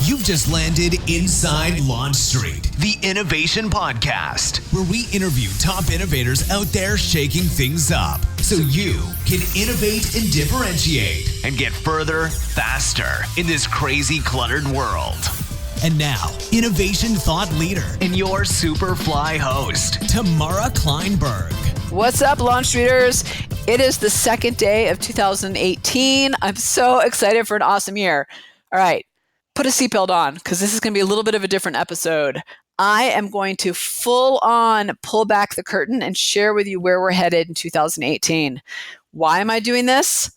You've just landed inside LaunchStreet, the innovation podcast, where we interview top innovators out there shaking things up so you can innovate and differentiate and get further, faster in this crazy, cluttered world. And now, innovation thought leader and your super fly host, Tamara Kleinberg. What's up, LaunchStreeters? It is the second day of 2018. I'm so excited for an awesome year. All right, put a seatbelt on because this is going to be a little bit of a different episode. I am going to full on pull back the curtain and share with you where we're headed in 2018. Why am I doing this?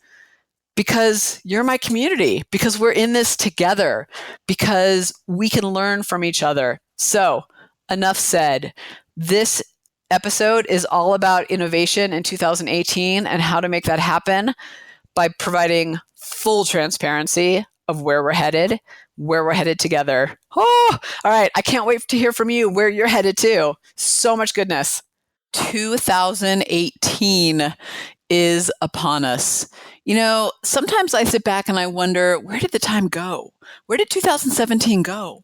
Because you're my community, because we're in this together, because we can learn from each other. So, enough said. This episode is all about innovation in 2018 and how to make that happen by providing full transparency of where we're headed together. Oh, all right. I can't wait to hear from you where you're headed to. So much goodness. 2018 is upon us. You know, sometimes I sit back and I wonder, where did the time go? Where did 2017 go?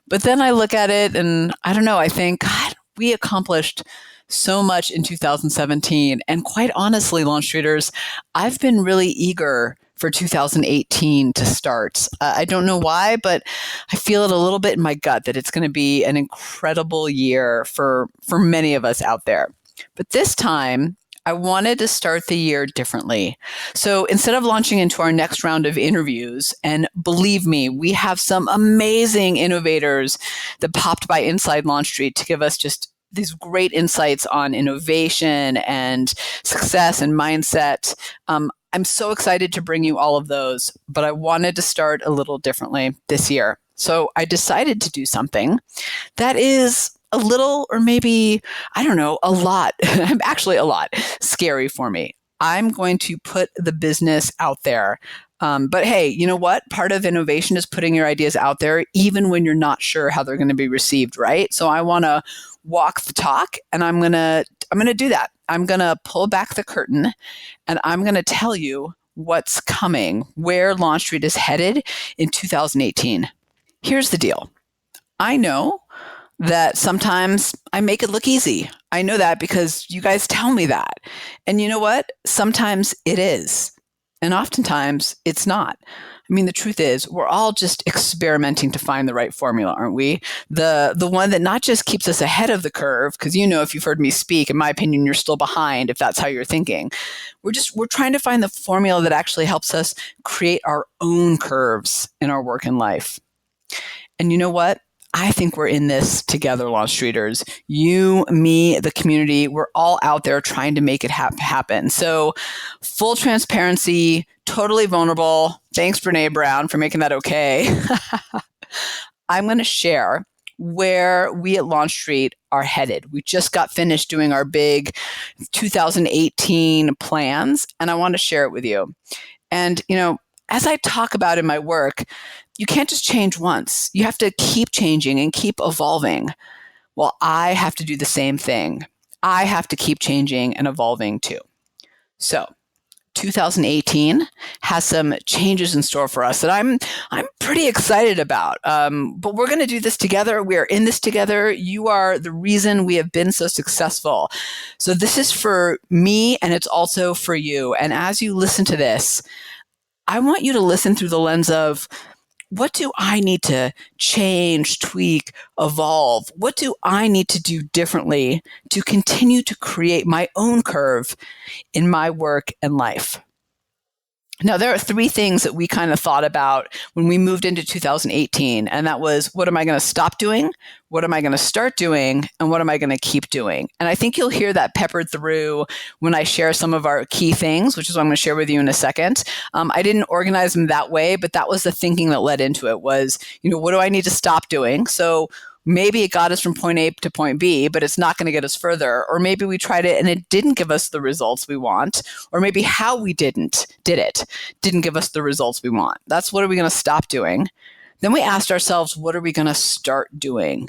But then I look at it and I don't know, I think, God, we accomplished so much in 2017. And quite honestly, LaunchStreeters, I've been really eager for 2018 to start. I don't know why, but I feel it a little bit in my gut that it's going to be an incredible year for many of us out there. But this time, I wanted to start the year differently. So instead of launching into our next round of interviews, and believe me, we have some amazing innovators that popped by Inside LaunchStreet to give us just these great insights on innovation and success and mindset. I'm so excited to bring you all of those, but I wanted to start a little differently this year. So I decided to do something that is a little, or maybe, I don't know, a lot, actually a lot scary for me. I'm going to put the business out there. But hey, you know what? Part of innovation is putting your ideas out there, even when you're not sure how they're going to be received, right? So I want to walk the talk, and I'm going to do that. I'm going to pull back the curtain, and I'm going to tell you what's coming, where LaunchStreet is headed in 2018. Here's the deal. I know that sometimes I make it look easy. I know that because you guys tell me that. And you know what? Sometimes it is. And oftentimes it's not. I mean, the truth is we're all just experimenting to find the right formula, aren't we? The one that not just keeps us ahead of the curve, because you know, if you've heard me speak, in my opinion, you're still behind if that's how you're thinking. We're trying to find the formula that actually helps us create our own curves in our work and life. And you know what? I think we're in this together, LaunchStreeters. You, me, the community, we're all out there trying to make it happen. So full transparency, totally vulnerable. Thanks, Brene Brown, for making that okay. I'm going to share where we at LaunchStreet are headed. We just got finished doing our big 2018 plans, and I want to share it with you. And, you know, as I talk about in my work, you can't just change once. You have to keep changing and keep evolving. Well, I have to do the same thing. I have to keep changing and evolving too. So 2018 has some changes in store for us that I'm pretty excited about. But we're going to do this together. We are in this together. You are the reason we have been so successful. So this is for me, and it's also for you. And as you listen to this, I want you to listen through the lens of, what do I need to change, tweak, evolve? What do I need to do differently to continue to create my own curve in my work and life? Now, there are three things that we kind of thought about when we moved into 2018, and that was, what am I going to stop doing? What am I going to start doing? And what am I going to keep doing? And I think you'll hear that peppered through when I share some of our key things, which is what I'm going to share with you in a second. I didn't organize them that way, but that was the thinking that led into it was, you know, what do I need to stop doing? So maybe it got us from point A to point B, but it's not going to get us further. Or maybe we tried it and it didn't give us the results we want. Or maybe how we did it didn't give us the results we want. That's what are we going to stop doing? Then we asked ourselves, what are we going to start doing?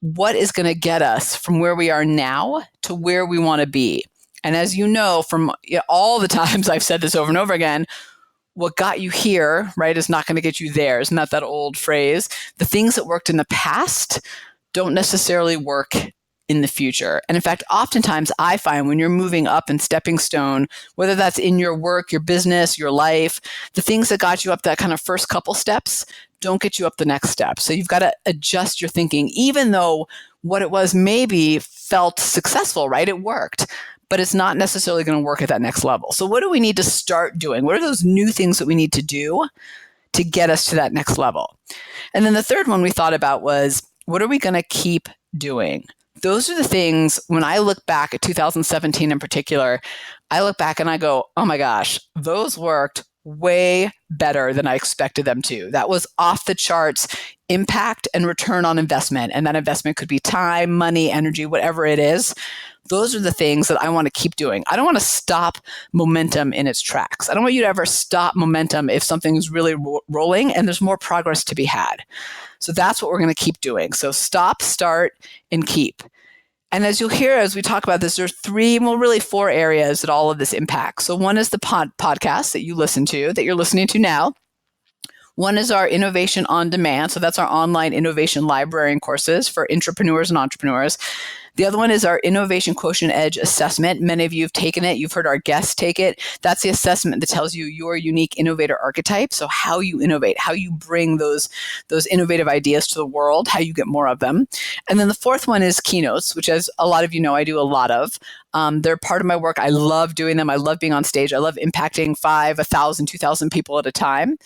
What is going to get us from where we are now to where we want to be? And as you know, from all the times I've said this over and over again, what got you here, right, is not going to get you there. Isn't that old phrase? The things that worked in the past don't necessarily work in the future. And in fact, oftentimes I find when you're moving up in stepping stone, whether that's in your work, your business, your life, the things that got you up that kind of first couple steps don't get you up the next step. So you've got to adjust your thinking, even though what it was maybe felt successful, right? It worked, but it's not necessarily going to work at that next level. So what do we need to start doing? What are those new things that we need to do to get us to that next level? And then the third one we thought about was, what are we going to keep doing? Those are the things, when I look back at 2017 in particular, I look back and I go, oh my gosh, those worked way better than I expected them to. That was off the charts impact and return on investment. And that investment could be time, money, energy, whatever it is. Those are the things that I want to keep doing. I don't want to stop momentum in its tracks. I don't want you to ever stop momentum if something is really rolling and there's more progress to be had. So that's what we're going to keep doing. So stop, start, and keep. And as you'll hear as we talk about this, there's four areas that all of this impacts. So one is the podcast that you listen to, that you're listening to now. One is our Innovation On Demand. So that's our online innovation library and courses for intrapreneurs and entrepreneurs. The other one is our Innovation Quotient Edge assessment. Many of you have taken it. You've heard our guests take it. That's the assessment that tells you your unique innovator archetype. So how you innovate, how you bring those innovative ideas to the world, how you get more of them. And then the fourth one is Keynotes, which, as a lot of you know, I do a lot of. They're part of my work. I love doing them. I love being on stage. I love impacting 5, 1,000, 2,000 people at a time.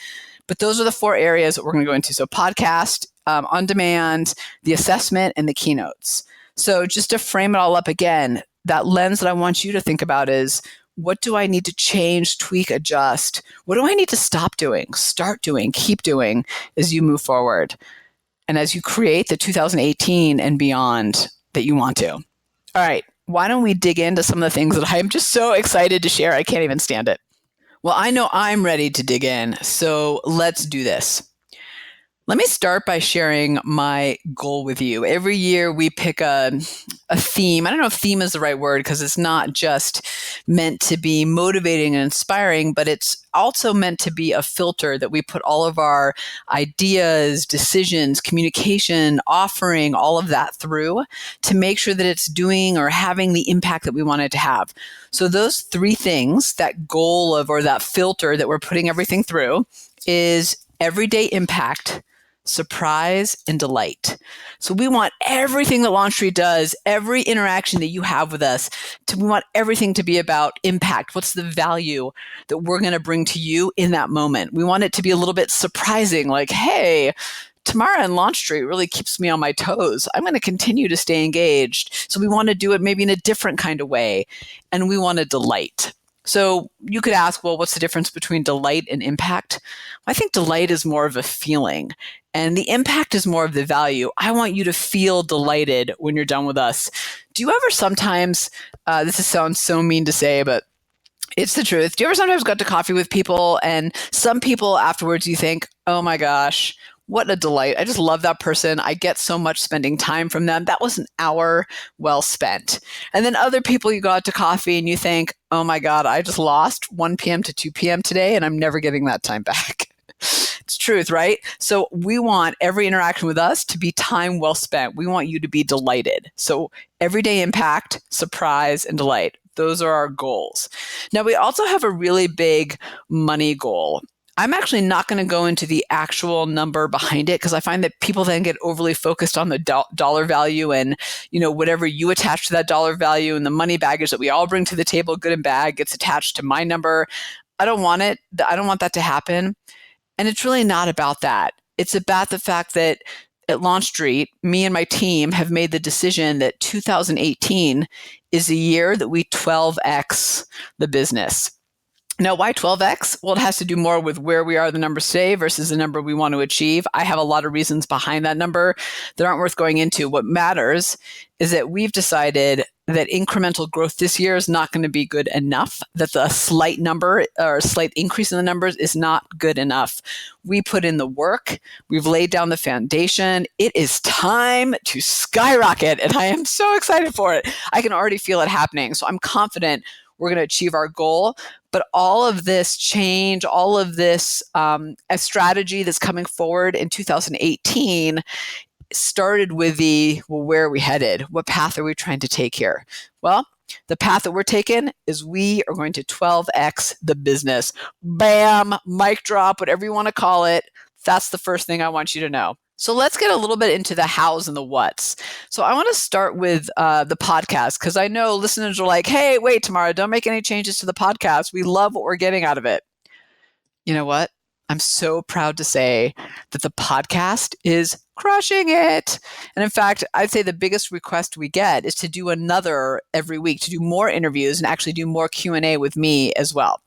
But those are the four areas that we're going to go into. So podcast, on demand, the assessment, and the keynotes. So just to frame it all up again, that lens that I want you to think about is, what do I need to change, tweak, adjust? What do I need to stop doing, start doing, keep doing as you move forward? And as you create the 2018 and beyond that you want to. All right, why don't we dig into some of the things that I'm just so excited to share. I can't even stand it. Well, I know I'm ready to dig in, so let's do this. Let me start by sharing my goal with you. Every year we pick a theme. I don't know if theme is the right word, because it's not just meant to be motivating and inspiring, but it's also meant to be a filter that we put all of our ideas, decisions, communication, offering, all of that through to make sure that it's doing or having the impact that we want it to have. So those three things, that goal of, or that filter that we're putting everything through, is everyday impact, surprise, and delight. So we want everything that LaunchStreet does, every interaction that you have with us, we want everything to be about impact. What's the value that we're going to bring to you in that moment? We want it to be a little bit surprising, like, hey, Tamara and LaunchStreet really keeps me on my toes. I'm going to continue to stay engaged. So we want to do it maybe in a different kind of way. And we want to delight. So you could ask, well, what's the difference between delight and impact? I think delight is more of a feeling, and the impact is more of the value. I want you to feel delighted when you're done with us. Do you ever sometimes, this sounds so mean to say, but it's the truth. Do you ever sometimes go to coffee with people, and some people afterwards you think, oh my gosh, what a delight. I just love that person. I get so much spending time from them. That was an hour well spent. And then other people, you go out to coffee and you think, oh my God, I just lost 1 p.m. to 2 p.m. today, and I'm never getting that time back. It's truth, right? So we want every interaction with us to be time well spent. We want you to be delighted. So everyday impact, surprise, and delight. Those are our goals. Now, we also have a really big money goal. I'm actually not going to go into the actual number behind it, because I find that people then get overly focused on the dollar value, and whatever you attach to that dollar value, and the money baggage that we all bring to the table, good and bad, gets attached to my number. I don't want it. I don't want that to happen. And it's really not about that. It's about the fact that at LaunchStreet, me and my team have made the decision that 2018 is a year that we 12x the business. Now, why 12x? Well, it has to do more with where we are the number today versus the number we want to achieve. I have a lot of reasons behind that number that aren't worth going into. What matters is that we've decided that incremental growth this year is not going to be good enough, that the slight number or slight increase in the numbers is not good enough. We put in the work. We've laid down the foundation. It is time to skyrocket, and I am so excited for it. I can already feel it happening. So I'm confident we're going to achieve our goal. But all of this change, all of this a strategy that's coming forward in 2018 started with where are we headed? What path are we trying to take here? Well, the path that we're taking is we are going to 12x the business. Bam, mic drop, whatever you want to call it. That's the first thing I want you to know. So let's get a little bit into the hows and the whats. So I want to start with the podcast, because I know listeners are like, hey, wait, Tamara, don't make any changes to the podcast. We love what we're getting out of it. You know what? I'm so proud to say that the podcast is crushing it. And in fact, I'd say the biggest request we get is to do another every week, to do more interviews and actually do more Q&A with me as well.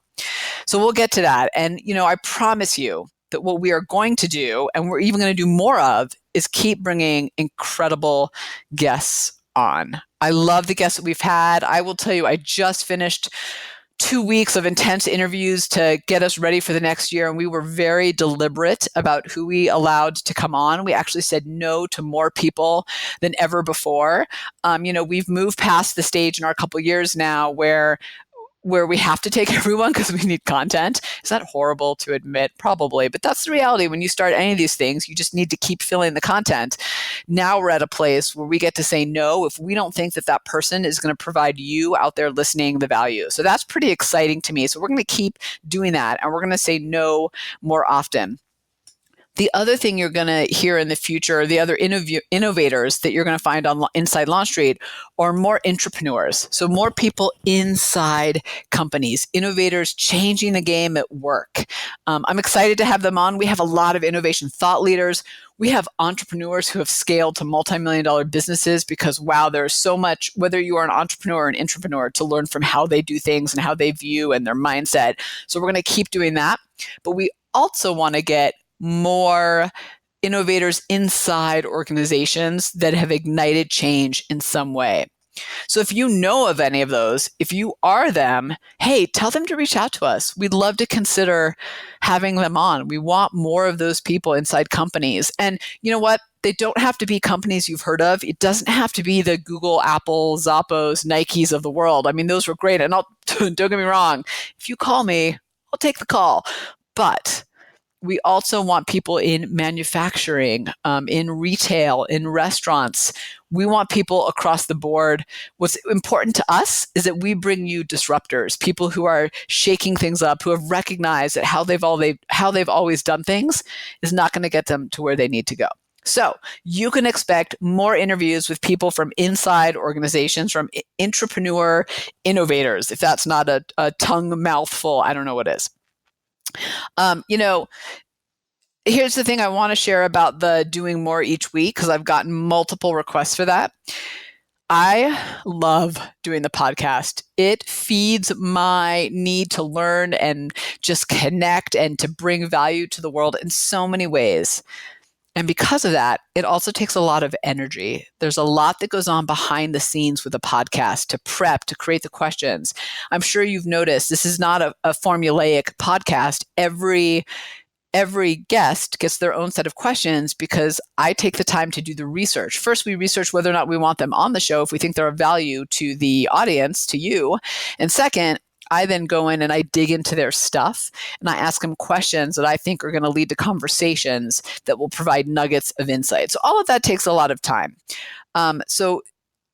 So we'll get to that. And, I promise you that what we are going to do, and we're even going to do more of, is keep bringing incredible guests on. I love the guests that we've had. I will tell you, I just finished 2 weeks of intense interviews to get us ready for the next year. And we were very deliberate about who we allowed to come on. We actually said no to more people than ever before. We've moved past the stage in our couple of years now where we have to take everyone because we need content. Is that horrible to admit? Probably, but that's the reality. When you start any of these things, you just need to keep filling the content. Now we're at a place where we get to say no if we don't think that person is going to provide you out there listening the value. So that's pretty exciting to me. So we're going to keep doing that, and we're going to say no more often. The other thing you're going to hear in the future, the other innovators that you're going to find on Inside LaunchStreet, are more intrapreneurs. So more people inside companies, innovators changing the game at work. I'm excited to have them on. We have a lot of innovation thought leaders. We have entrepreneurs who have scaled to multi-million-dollar businesses because, wow, there's so much, whether you are an entrepreneur or an intrapreneur, to learn from how they do things and how they view and their mindset. So we're going to keep doing that. But we also want to get more innovators inside organizations that have ignited change in some way. So if you know of any of those, if you are them, hey, tell them to reach out to us. We'd love to consider having them on. We want more of those people inside companies. And you know what? They don't have to be companies you've heard of. It doesn't have to be the Google, Apple, Zappos, Nikes of the world. I mean, those were great. And don't get me wrong. If you call me, I'll take the call. But we also want people in manufacturing, in retail, in restaurants. We want people across the board. What's important to us is that we bring you disruptors, people who are shaking things up, who have recognized that how they've always done things is not going to get them to where they need to go. So you can expect more interviews with people from inside organizations, from intrapreneur innovators. If that's not a tongue mouthful, I don't know what is. Here's the thing I want to share about the doing more each week, because I've gotten multiple requests for that. I love doing the podcast. It feeds my need to learn and just connect and to bring value to the world in so many ways. And because of that, it also takes a lot of energy. There's a lot that goes on behind the scenes with a podcast to prep, to create the questions. I'm sure you've noticed this is not a formulaic podcast. Every guest gets their own set of questions because I take the time to do the research. First, we research whether or not we want them on the show, if we think they're of value to the audience, to you. And second, I then go in and I dig into their stuff and I ask them questions that I think are going to lead to conversations that will provide nuggets of insight. So all of that takes a lot of time. So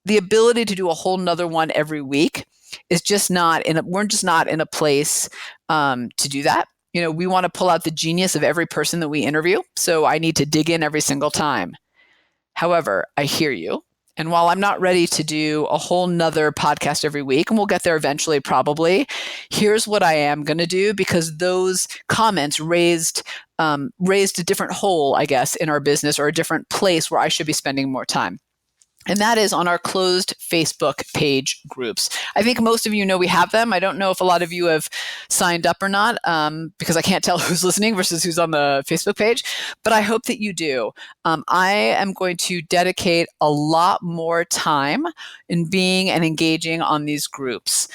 the ability to do a whole nother one every week is just we're just not in a place to do that. We want to pull out the genius of every person that we interview. So I need to dig in every single time. However, I hear you. And while I'm not ready to do a whole nother podcast every week, and we'll get there eventually probably, here's what I am going to do, because those comments raised a different hole, I guess, in our business, or a different place where I should be spending more time. And that is on our closed Facebook page groups. I think most of you know we have them. I don't know if a lot of you have signed up or not, because I can't tell who's listening versus who's on the Facebook page, but I hope that you do. I am going to dedicate a lot more time in being and engaging on these groups.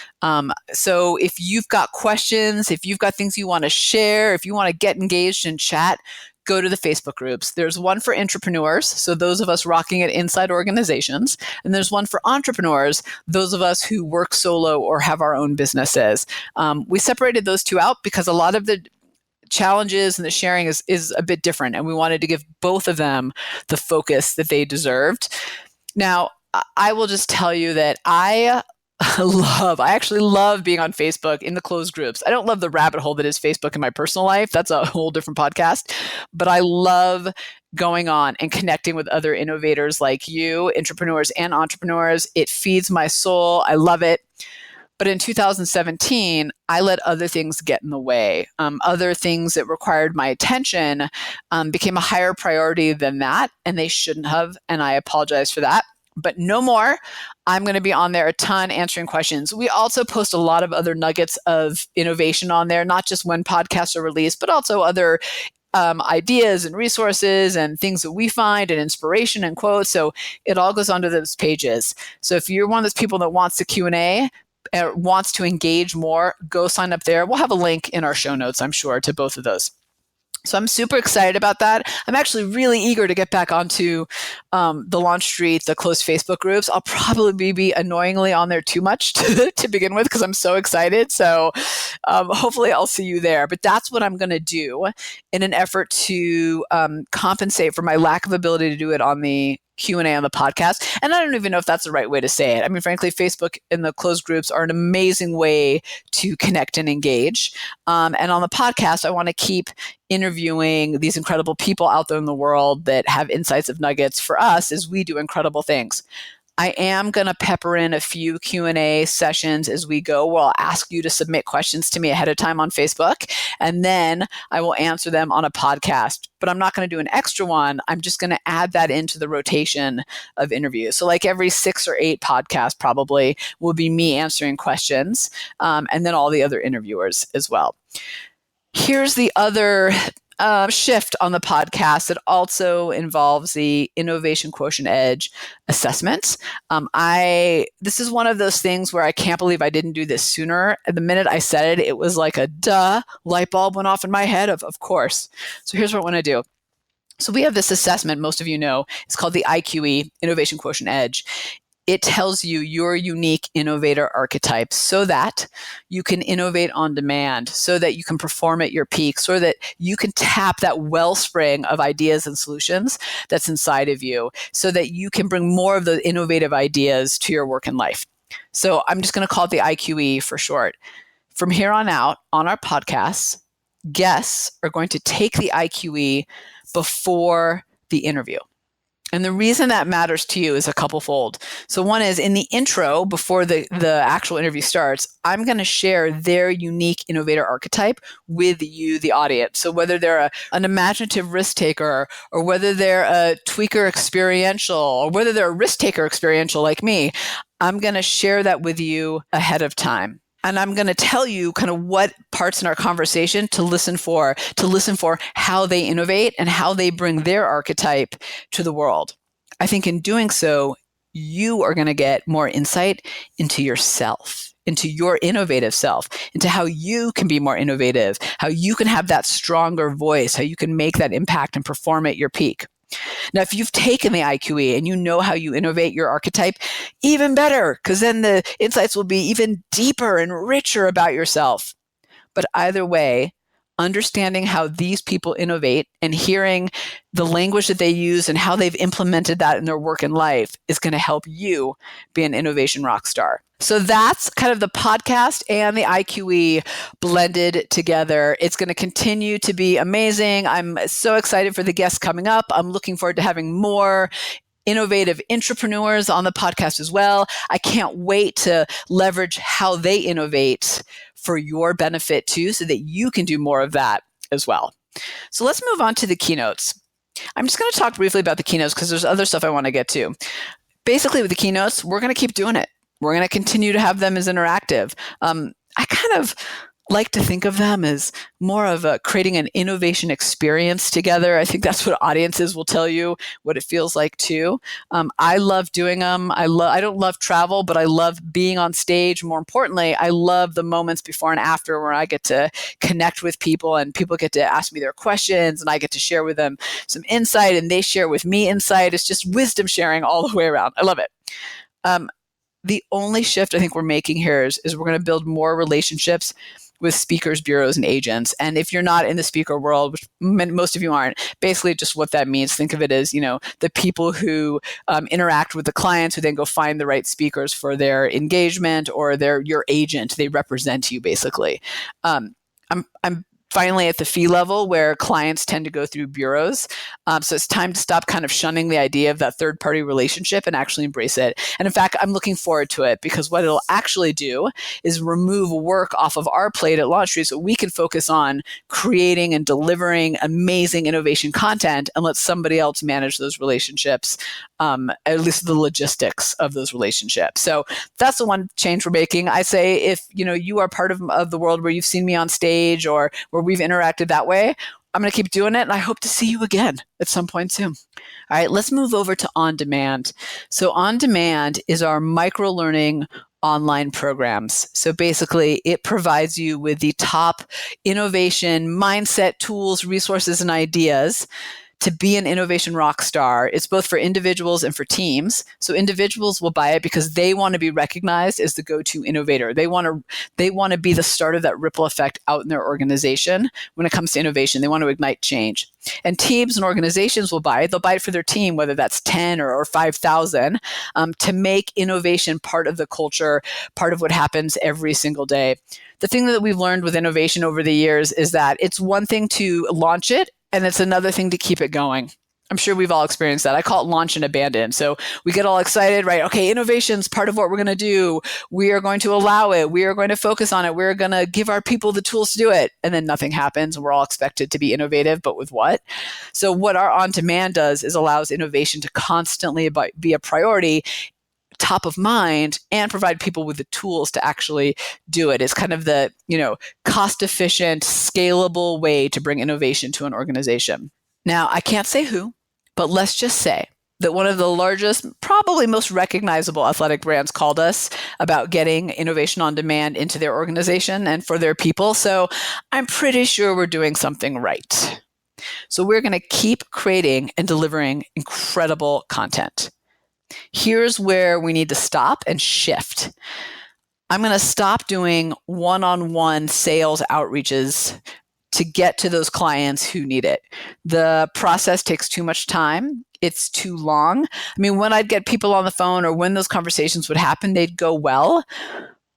So if you've got questions, if you've got things you want to share, if you want to get engaged and chat, go to the Facebook groups. There's one for intrapreneurs, so those of us rocking it inside organizations, and there's one for entrepreneurs, those of us who work solo or have our own businesses. We separated those two out because a lot of the challenges and the sharing is a bit different, and we wanted to give both of them the focus that they deserved. Now, I will just tell you that I actually love being on Facebook in the closed groups. I don't love the rabbit hole that is Facebook in my personal life. That's a whole different podcast. But I love going on and connecting with other innovators like you, intrapreneurs and entrepreneurs. It feeds my soul. I love it. But in 2017, I let other things get in the way. Other things that required my attention became a higher priority than that, and they shouldn't have, and I apologize for that. But no more. I'm going to be on there a ton answering questions. We also post a lot of other nuggets of innovation on there, not just when podcasts are released, but also other ideas and resources and things that we find and inspiration and quotes. So it all goes onto those pages. So if you're one of those people that wants the Q&A, wants to engage more, go sign up there. We'll have a link in our show notes, I'm sure, to both of those. So I'm super excited about that. I'm actually really eager to get back onto the LaunchStreet, the closed Facebook groups. I'll probably be annoyingly on there too much to begin with because I'm so excited. So hopefully I'll see you there. But that's what I'm going to do in an effort to compensate for my lack of ability to do it on the Q&A on the podcast. And I don't even know if that's the right way to say it. I mean, frankly, Facebook and the closed groups are an amazing way to connect and engage. And on the podcast, I want to keep interviewing these incredible people out there in the world that have insights of nuggets for us as we do incredible things. I am going to pepper in a few Q&A sessions as we go where I'll ask you to submit questions to me ahead of time on Facebook, and then I will answer them on a podcast. But I'm not going to do an extra one. I'm just going to add that into the rotation of interviews. So like every 6 or 8 podcasts probably will be me answering questions, and then all the other interviewers as well. Here's the other shift on the podcast that also involves the Innovation Quotient Edge assessments. This is one of those things where I can't believe I didn't do this sooner. At the minute I said it, it was like a light bulb went off in my head of course. So here's what I want to do. So we have this assessment, most of you know, it's called the IQE, Innovation Quotient Edge. It tells you your unique innovator archetype so that you can innovate on demand, so that you can perform at your peak, so that you can tap that wellspring of ideas and solutions that's inside of you, so that you can bring more of the innovative ideas to your work and life. So I'm just going to call it the IQE for short. From here on out, on our podcasts, guests are going to take the IQE before the interview. And the reason that matters to you is a couple-fold. So one is in the intro, before the actual interview starts, I'm going to share their unique innovator archetype with you, the audience. So whether they're an imaginative risk taker, or whether they're a tweaker experiential, or whether they're a risk taker experiential like me, I'm going to share that with you ahead of time. And I'm going to tell you kind of what parts in our conversation to listen for how they innovate and how they bring their archetype to the world. I think in doing so, you are going to get more insight into yourself, into your innovative self, into how you can be more innovative, how you can have that stronger voice, how you can make that impact and perform at your peak. Now, if you've taken the IQE and you know how you innovate your archetype, even better, because then the insights will be even deeper and richer about yourself. But either way, understanding how these people innovate and hearing the language that they use and how they've implemented that in their work and life is going to help you be an innovation rock star. So that's kind of the podcast and the IQE blended together. It's going to continue to be amazing. I'm so excited for the guests coming up. I'm looking forward to having more innovative intrapreneurs on the podcast as well. I can't wait to leverage how they innovate for your benefit too, so that you can do more of that as well. So let's move on to the keynotes. I'm just going to talk briefly about the keynotes because there's other stuff I want to get to. Basically with the keynotes, we're going to keep doing it. We're going to continue to have them as interactive. I kind of like to think of them as more of creating an innovation experience together. I think that's what audiences will tell you what it feels like too. I love doing them. I don't love travel, but I love being on stage. More importantly, I love the moments before and after where I get to connect with people and people get to ask me their questions and I get to share with them some insight and they share with me insight. It's just wisdom sharing all the way around. I love it. The only shift I think we're making here is we're going to build more relationships with speakers, bureaus, and agents. And if you're not in the speaker world, which most of you aren't, basically just what that means, think of it as, the people who interact with the clients who then go find the right speakers for their engagement, or they're your agent. They represent you basically. I'm finally at the fee level where clients tend to go through bureaus. So it's time to stop kind of shunning the idea of that third-party relationship and actually embrace it. And in fact, I'm looking forward to it because what it'll actually do is remove work off of our plate at LaunchStreet so we can focus on creating and delivering amazing innovation content and let somebody else manage those relationships, at least the logistics of those relationships. So that's the one change we're making. I say if you are part of the world where you've seen me on stage or where we've interacted that way, I'm going to keep doing it, and I hope to see you again at some point soon. All right, let's move over to On Demand. So On Demand is our microlearning online programs. So basically, it provides you with the top innovation mindset, tools, resources, and ideas to be an innovation rock star. It's both for individuals and for teams. So individuals will buy it because they want to be recognized as the go-to innovator. They want to be the start of that ripple effect out in their organization when it comes to innovation. They want to ignite change. And teams and organizations will buy it. They'll buy it for their team, whether that's 10 or 5,000, to make innovation part of the culture, part of what happens every single day. The thing that we've learned with innovation over the years is that it's one thing to launch it, and it's another thing to keep it going. I'm sure we've all experienced that. I call it launch and abandon. So we get all excited, right? Okay, innovation's part of what we're going to do. We are going to allow it. We are going to focus on it. We're going to give our people the tools to do it. And then nothing happens. We're all expected to be innovative, but with what? So what our On Demand does is allows innovation to constantly be a priority, top of mind, and provide people with the tools to actually do it. It's kind of the, cost-efficient, scalable way to bring innovation to an organization. Now, I can't say who, but let's just say that one of the largest, probably most recognizable athletic brands called us about getting innovation on demand into their organization and for their people. So I'm pretty sure we're doing something right. So we're going to keep creating and delivering incredible content. Here's where we need to stop and shift. I'm going to stop doing one-on-one sales outreaches to get to those clients who need it. The process takes too much time. It's too long. I mean, when I'd get people on the phone or when those conversations would happen, they'd go well.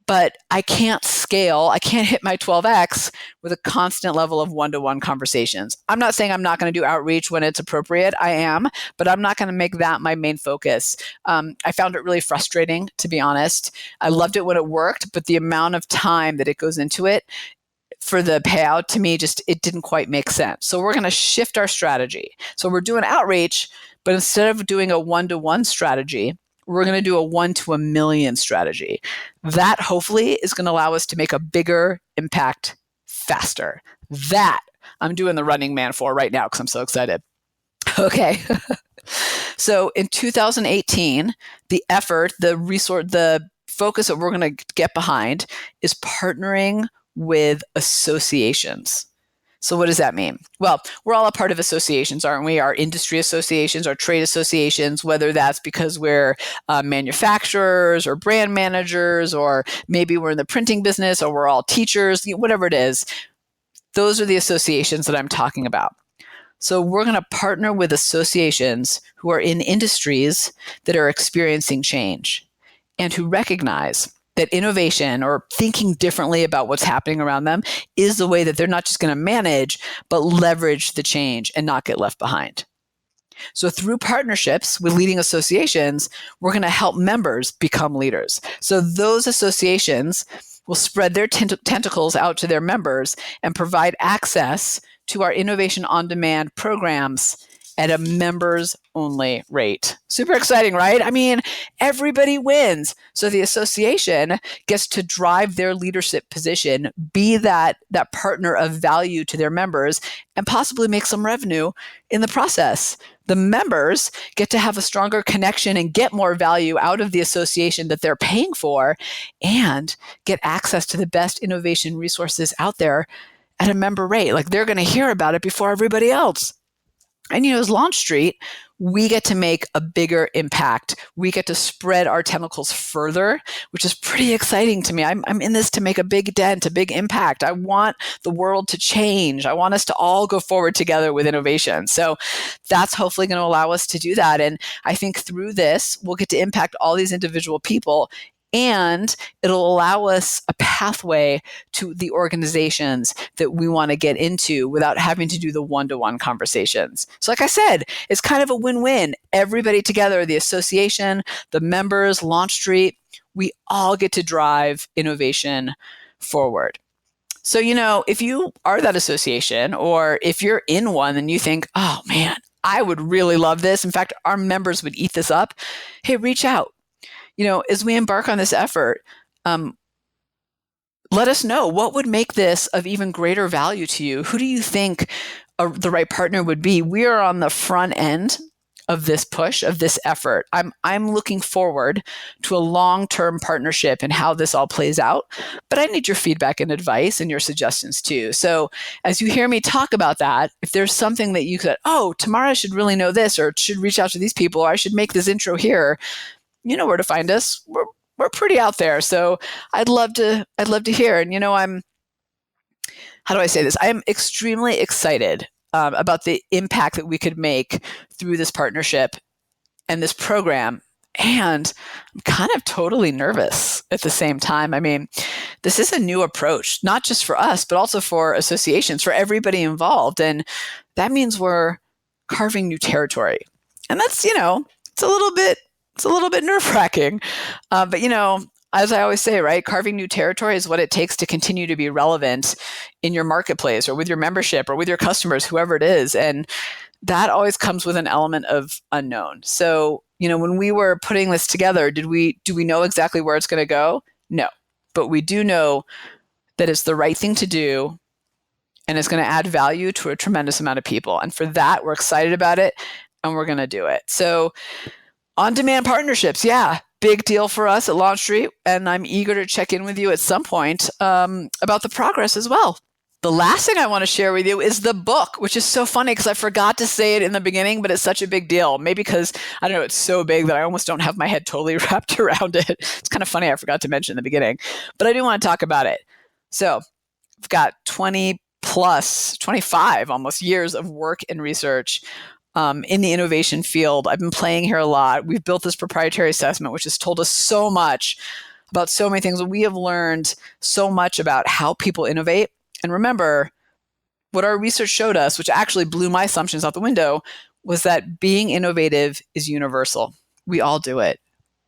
But I can't scale. I can't hit my 12x with a constant level of one-to-one conversations. I'm not saying I'm not going to do outreach when it's appropriate. I am, but I'm not going to make that my main focus. I found it really frustrating, to be honest. I loved it when it worked, but the amount of time that it goes into it for the payout, to me, it didn't quite make sense. So we're going to shift our strategy. So we're doing outreach, but instead of doing a one-to-one strategy, we're going to do a 1-to-1,000,000 strategy. That hopefully is going to allow us to make a bigger impact faster. That I'm doing the Running Man for right now because I'm so excited. Okay. So in 2018, the effort, the focus that we're going to get behind is partnering with associations. So what does that mean? Well, we're all a part of associations, aren't we? Our industry associations, our trade associations, whether that's because we're manufacturers or brand managers, or maybe we're in the printing business, or we're all teachers, whatever it is. Those are the associations that I'm talking about. So we're going to partner with associations who are in industries that are experiencing change and who recognize that innovation or thinking differently about what's happening around them is the way that they're not just going to manage, but leverage the change and not get left behind. So through partnerships with leading associations, we're going to help members become leaders. So those associations will spread their tentacles out to their members and provide access to our innovation on demand programs at a members only rate. Super exciting, right? I mean, everybody wins. So the association gets to drive their leadership position, be that partner of value to their members, and possibly make some revenue in the process. The members get to have a stronger connection and get more value out of the association that they're paying for, and get access to the best innovation resources out there at a member rate. Like, they're going to hear about it before everybody else. And, as LaunchStreet, we get to make a bigger impact. We get to spread our tentacles further, which is pretty exciting to me. I'm in this to make a big dent, a big impact. I want the world to change. I want us to all go forward together with innovation. So that's hopefully going to allow us to do that. And I think through this, we'll get to impact all these individual people, and it'll allow us a pathway to the organizations that we want to get into without having to do the one-to-one conversations. So like I said, it's kind of a win-win. Everybody together, the association, the members, LaunchStreet, we all get to drive innovation forward. So, if you are that association, or if you're in one and you think, oh man, I would really love this. In fact, our members would eat this up. Hey, reach out. As we embark on this effort, let us know what would make this of even greater value to you. Who do you think the right partner would be? We are on the front end of this push, of this effort. I'm looking forward to a long-term partnership and how this all plays out, but I need your feedback and advice and your suggestions too. So as you hear me talk about that, if there's something that you could, Tamara should really know this, or should reach out to these people, or I should make this intro here, you know where to find us. We're pretty out there. So I'd love to hear. And how do I say this? I am extremely excited about the impact that we could make through this partnership and this program. And I'm kind of totally nervous at the same time. I mean, this is a new approach, not just for us, but also for associations, for everybody involved. And that means we're carving new territory. And that's, it's a little bit nerve-wracking. But, as I always say, right, carving new territory is what it takes to continue to be relevant in your marketplace, or with your membership, or with your customers, whoever it is. And that always comes with an element of unknown. So, when we were putting this together, do we know exactly where it's going to go? No. But we do know that it's the right thing to do, and it's going to add value to a tremendous amount of people. And for that, we're excited about it, and we're going to do it. So on-demand partnerships, yeah, big deal for us at LaunchStreet, and I'm eager to check in with you at some point about the progress as well. The last thing I want to share with you is the book, which is so funny because I forgot to say it in the beginning, but it's such a big deal. Maybe because, I don't know, it's so big that I almost don't have my head totally wrapped around it. It's kind of funny I forgot to mention in the beginning, but I do want to talk about it. So I've got 25 almost years of work and research in the innovation field. I've been playing here a lot. We've built this proprietary assessment, which has told us so much about so many things. We have learned so much about how people innovate. And remember, what our research showed us, which actually blew my assumptions out the window, was that being innovative is universal. We all do it.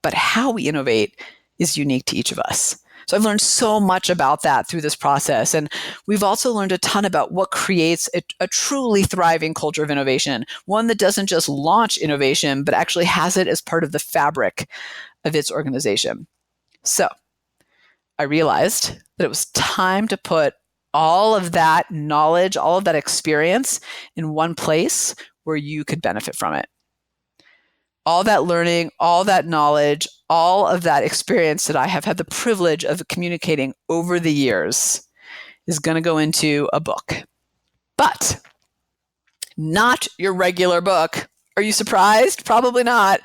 But how we innovate is unique to each of us. So I've learned so much about that through this process. And we've also learned a ton about what creates a truly thriving culture of innovation, one that doesn't just launch innovation, but actually has it as part of the fabric of its organization. So I realized that it was time to put all of that knowledge, all of that experience in one place where you could benefit from it. All that learning, all that knowledge, all of that experience that I have had the privilege of communicating over the years is going to go into a book. But not your regular book. Are you surprised? Probably not.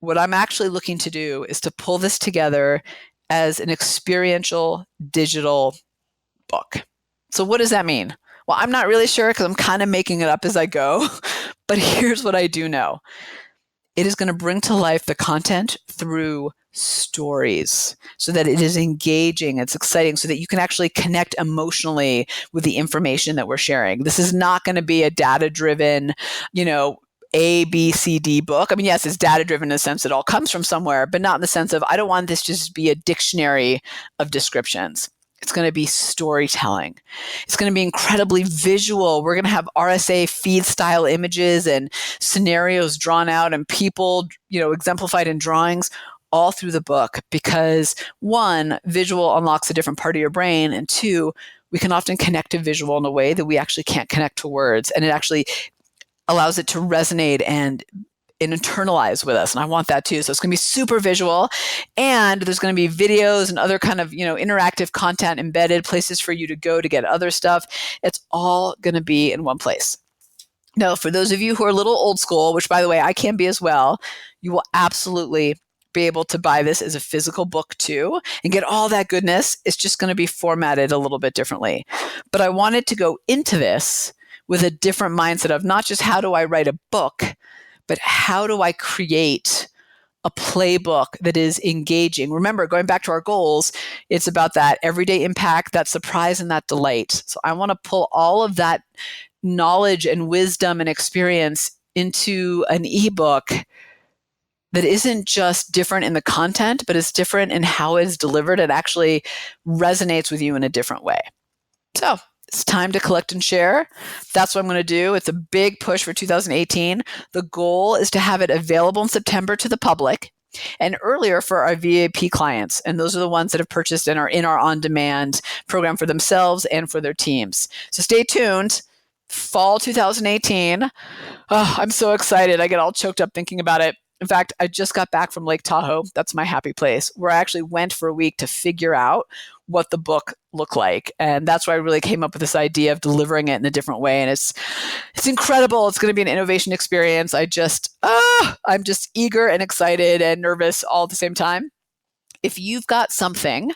What I'm actually looking to do is to pull this together as an experiential digital book. So what does that mean? Well, I'm not really sure because I'm kind of making it up as I go. But here's what I do know. It is going to bring to life the content through stories so that it is engaging, it's exciting, so that you can actually connect emotionally with the information that we're sharing. This is not going to be a data-driven, A, B, C, D book. I mean, yes, it's data-driven in the sense that it all comes from somewhere, but not in the sense of, I don't want this to just be a dictionary of descriptions. It's going to be storytelling. It's going to be incredibly visual. We're going to have RSA feed style images and scenarios drawn out and people, exemplified in drawings all through the book because one, visual unlocks a different part of your brain. And two, we can often connect to visual in a way that we actually can't connect to words. And it actually allows it to resonate and internalize with us. And I want that too. So it's going to be super visual, and there's going to be videos and other kind of, interactive content embedded, places for you to go to get other stuff. It's all going to be in one place. Now, for those of you who are a little old school, which by the way, I can be as well, you will absolutely be able to buy this as a physical book too and get all that goodness. It's just going to be formatted a little bit differently. But I wanted to go into this with a different mindset of not just how do I write a book, but how do I create a playbook that is engaging? Remember, going back to our goals, it's about that everyday impact, that surprise, and that delight. So I want to pull all of that knowledge and wisdom and experience into an ebook that isn't just different in the content, but is different in how it's delivered. It actually resonates with you in a different way. So it's time to collect and share. That's what I'm going to do. It's a big push for 2018. The goal is to have it available in September to the public and earlier for our VIP clients. And those are the ones that have purchased and are in our on-demand program for themselves and for their teams. So stay tuned. Fall 2018. Oh, I'm so excited. I get all choked up thinking about it. In fact, I just got back from Lake Tahoe. That's my happy place, where I actually went for a week to figure out what the book looked like. And that's why I really came up with this idea of delivering it in a different way. And it's incredible. It's going to be an innovation experience. I'm just eager and excited and nervous all at the same time. If you've got something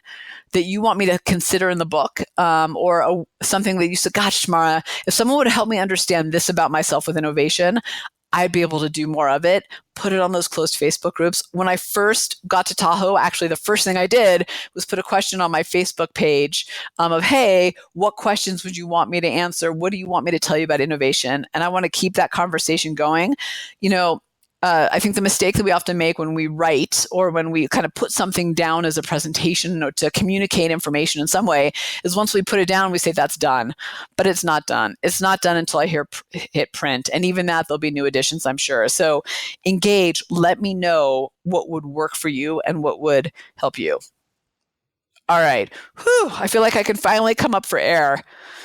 that you want me to consider in the book, or something that you said, gosh, Tamara, if someone would help me understand this about myself with innovation, I'd be able to do more of it. Put it on those closed Facebook groups. When I first got to Tahoe, actually, the first thing I did was put a question on my Facebook page of, hey, what questions would you want me to answer? What do you want me to tell you about innovation? And I want to keep that conversation going. I think the mistake that we often make when we write or when we kind of put something down as a presentation or to communicate information in some way is once we put it down, we say that's done, but it's not done. It's not done until I hit print. And even that, there'll be new additions, I'm sure. So engage, let me know what would work for you and what would help you. All right. Whew, I feel like I can finally come up for air.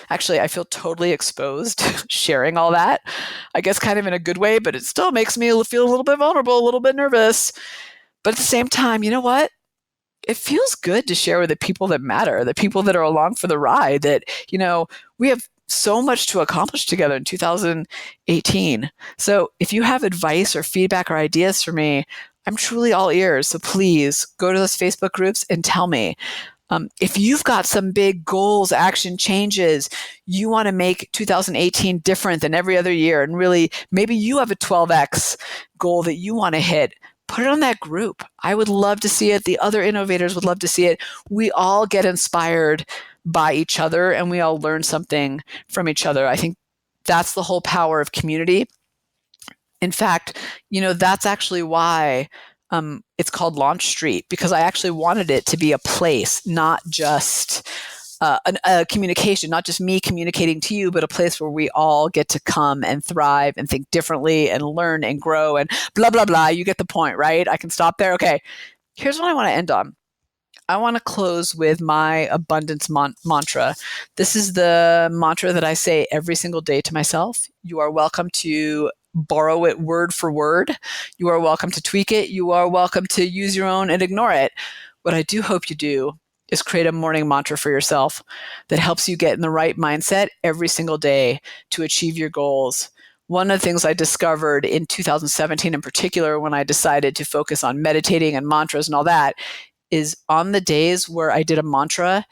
Actually, I feel totally exposed sharing all that. I guess kind of in a good way, but it still makes me feel a little bit vulnerable, a little bit nervous. But at the same time, you know what? It feels good to share with the people that matter, the people that are along for the ride, that, we have so much to accomplish together in 2018. So if you have advice or feedback or ideas for me, I'm truly all ears. So please go to those Facebook groups and tell me. If you've got some big goals, action changes, you want to make 2018 different than every other year, and really maybe you have a 12x goal that you want to hit, put it on that group. I would love to see it. The other innovators would love to see it. We all get inspired by each other and we all learn something from each other. I think that's the whole power of community. In fact, that's actually why it's called LaunchStreet, because I actually wanted it to be a place, not just a communication, not just me communicating to you, but a place where we all get to come and thrive and think differently and learn and grow and blah, blah, blah. You get the point, right? I can stop there. Okay. Here's what I want to end on. I want to close with my abundance mantra. This is the mantra that I say every single day to myself. You are welcome to borrow it word for word. You are welcome to tweak it. You are welcome to use your own and ignore it. What I do hope you do is create a morning mantra for yourself that helps you get in the right mindset every single day to achieve your goals. One of the things I discovered in 2017 in particular, when I decided to focus on meditating and mantras and all that, is on the days where I did a mantra,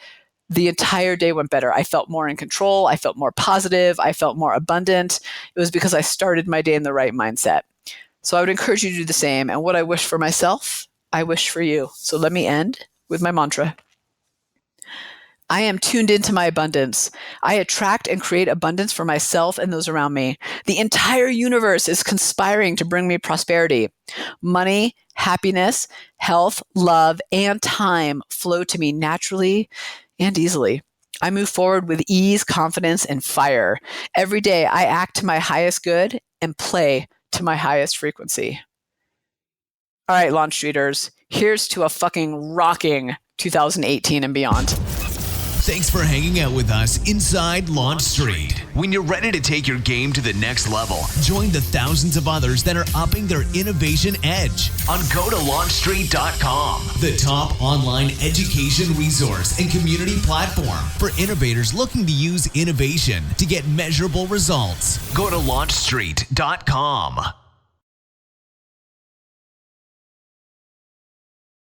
the entire day went better. I felt more in control. I felt more positive. I felt more abundant. It was because I started my day in the right mindset. So I would encourage you to do the same. And what I wish for myself, I wish for you. So let me end with my mantra. I am tuned into my abundance. I attract and create abundance for myself and those around me. The entire universe is conspiring to bring me prosperity. Money, happiness, health, love, and time flow to me naturally and easily. I move forward with ease, confidence, and fire. Every day I act to my highest good and play to my highest frequency. All right, LaunchStreeters, here's to a fucking rocking 2018 and beyond. Thanks for hanging out with us inside LaunchStreet. When you're ready to take your game to the next level, join the thousands of others that are upping their innovation edge on go to LaunchStreet.com, the top online education resource and community platform for innovators looking to use innovation to get measurable results. Go to LaunchStreet.com.